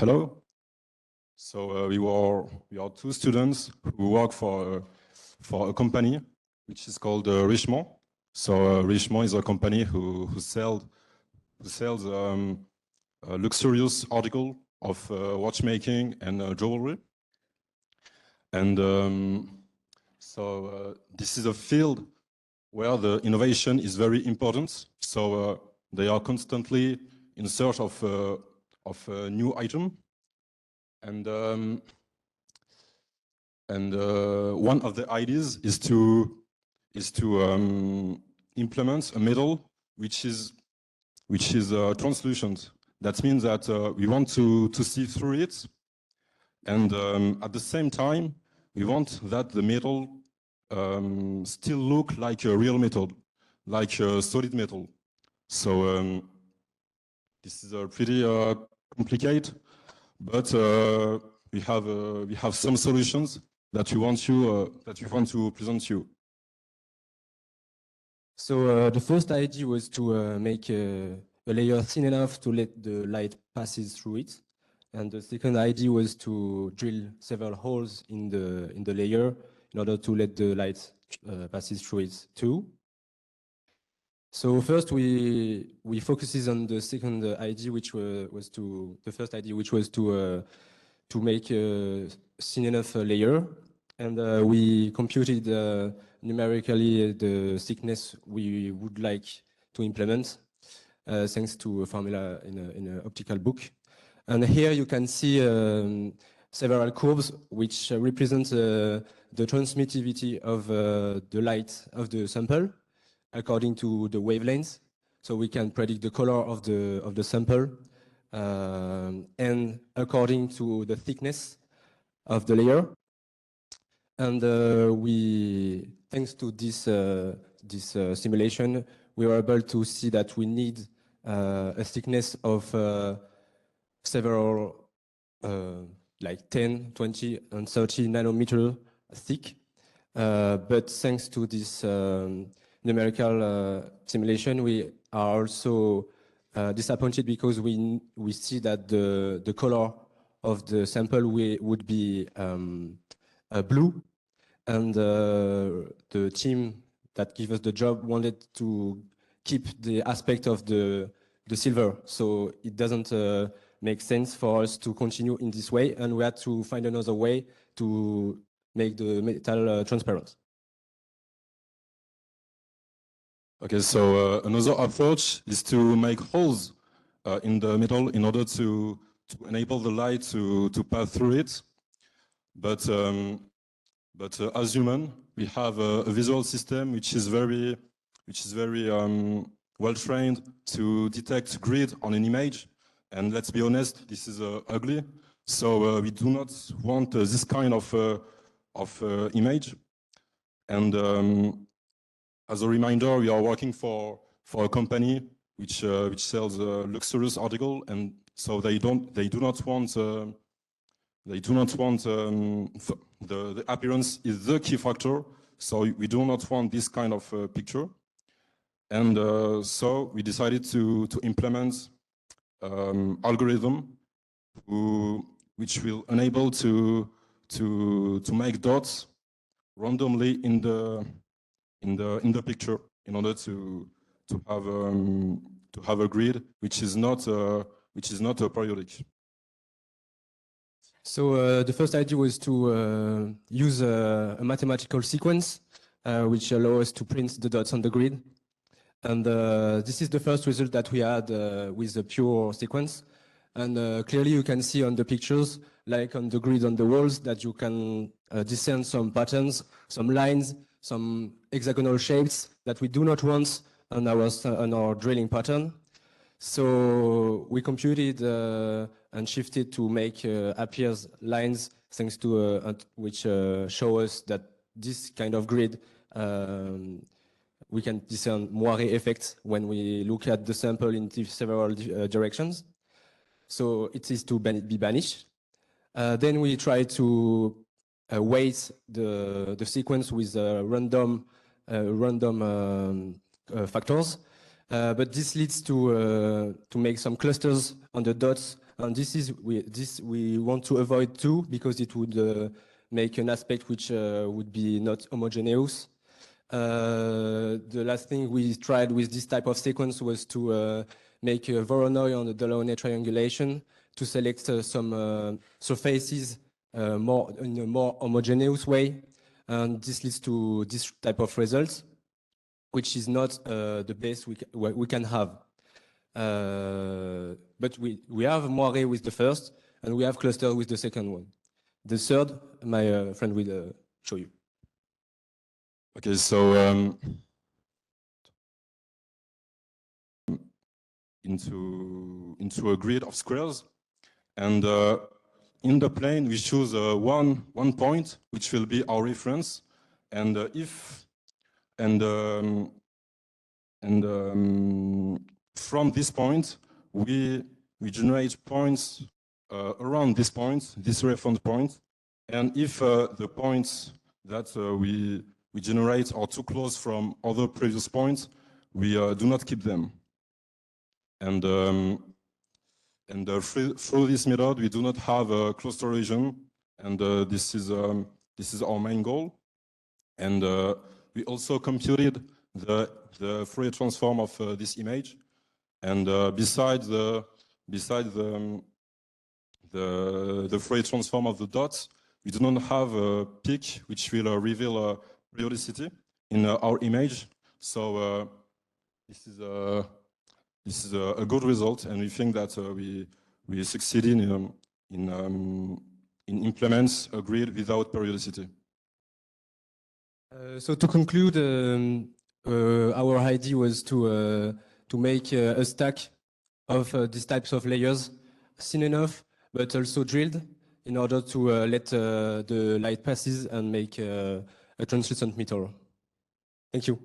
hello. So we are two students who work for a company which is called Richemont. So Richemont is a company who sells luxurious article of watchmaking and jewelry. And this is a field where the innovation is very important. So they are constantly in search of a new item. And one of the ideas is to implement a metal which is translucent. That means that we want to see through it, and at the same time we want that the metal still look like a real metal, like a solid metal. So this is pretty complicated, but we have some solutions that we want to present you. So the first idea was to make a layer thin enough to let the light passes through it, and the second idea was to drill several holes in the layer in order to let the light passes through it too. So first we focuses on the second idea, which was to make a thin enough layer, and we computed numerically the thickness we would like to implement, thanks to a formula in an optical book. And here you can see several curves which represent the transmittivity of the light of the sample according to the wavelengths. So we can predict the color of the sample and according to the thickness of the layer. And thanks to this simulation, we were able to see that we need a thickness of several, like 10, 20, and 30 nanometer thick. But thanks to this numerical simulation, we are also disappointed because we see that the color of the sample would be blue, and the team that gave us the job wanted to keep the aspect of the silver, so it doesn't make sense for us to continue in this way, and we had to find another way to make the metal transparent. Okay, so another approach is to make holes in the metal in order to enable the light to pass through it. But as human, we have a visual system which is very well trained to detect grid on an image. And let's be honest, this is ugly. So we do not want this kind of image. And as a reminder, we are working for a company which sells luxurious article, and so they do not want the appearance is the key factor. So we do not want this kind of picture, and so we decided to implement algorithm which will enable to make dots randomly in the picture in order to have a grid which is not periodic. So the first idea was to use a mathematical sequence which allows us to print the dots on the grid. And this is the first result that we had with the pure sequence. And clearly you can see on the pictures, like on the grid on the walls, that you can discern some patterns, some lines, some hexagonal shapes that we do not want on our drilling pattern. So we computed and shifted to make appears lines, thanks to which show us that this kind of grid we can discern Moiré effects when we look at the sample in several directions. So it is to be banished. Then we try to weight the sequence with random factors. But this leads to make some clusters on the dots And this we want to avoid too, because it would make an aspect which would be not homogeneous. The last thing we tried with this type of sequence was to make a Voronoi on the Delaunay triangulation to select some surfaces in a more homogeneous way. And this leads to this type of results, which is not the best we can have. But we have Moiré with the first, and we have cluster with the second one. The third, my friend will show you. Okay, so into a grid of squares, and in the plane we choose one point which will be our reference, and from this point we generate points around this point, this reference point, and if the points that we generate are too close from other previous points, we do not keep them. And through this method, we do not have a cluster region, and this is our main goal. And we also computed the Fourier transform of this image. And besides the Fourier transform of the dots, we do not have a peak which will reveal periodicity in our image. So this is a good result, and we think that we succeeded in implement a grid without periodicity. So to conclude, our idea was to make a stack of these types of layers thin enough, but also drilled, in order to let the light passes and make a translucent metal. Thank you.